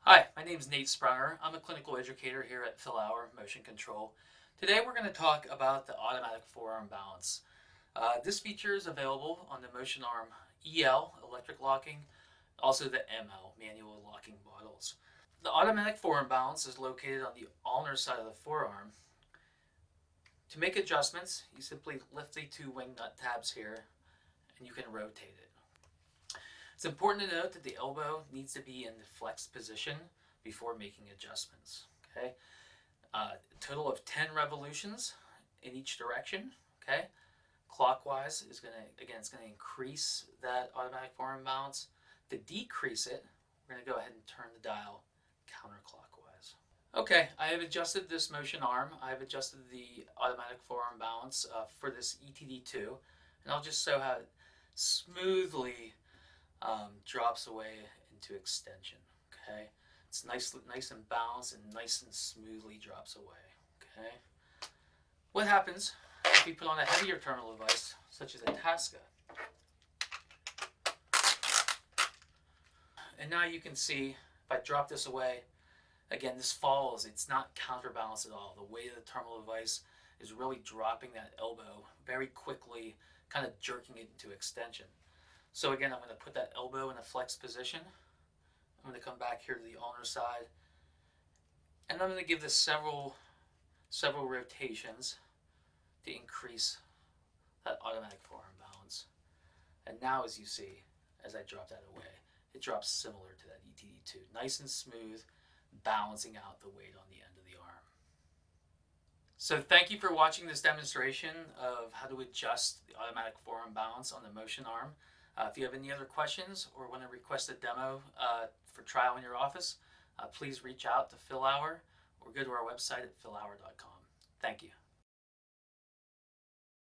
Hi, my name is Nate Sprunger. I'm a clinical educator here at Forearm Motion Control. Today we're going to talk about the automatic forearm balance. This feature is available on the Motion Arm EL, electric locking, also the ML, manual locking models. The automatic forearm balance is located on the ulnar side of the forearm. To make adjustments, you simply lift the two wing nut tabs here and you can rotate it. It's important to note that the elbow needs to be in the flexed position before making adjustments. Okay, total of 10 revolutions in each direction. Okay, clockwise is going to, again, it's going to increase that automatic forearm balance. To decrease it, we're going to go ahead and turn the dial counterclockwise. Okay, I have adjusted this motion arm. I have adjusted the automatic forearm balance for this ETD2, and I'll just show how it smoothly drops away into extension. Okay, it's nice and balanced and nice and smoothly drops away. Okay, what happens if you put on a heavier terminal device such as a Tasca? And now you can see if I drop this away, again, this falls. It's not counterbalanced at all. The weight of the terminal device is really dropping that elbow very quickly, kind of jerking it into extension. So again, I'm going to put that elbow in a flex position. I'm going to come back here to the ulnar side, and I'm going to give this several rotations to increase that automatic forearm balance. And now, as you see, as I drop that away, it drops similar to that ETD2, nice and smooth, balancing out the weight on the end of the arm. So thank you for watching this demonstration of how to adjust the automatic forearm balance on the motion arm. If you have any other questions or want to request a demo for trial in your office, please reach out to Phil Hour or go to our website at philhour.com.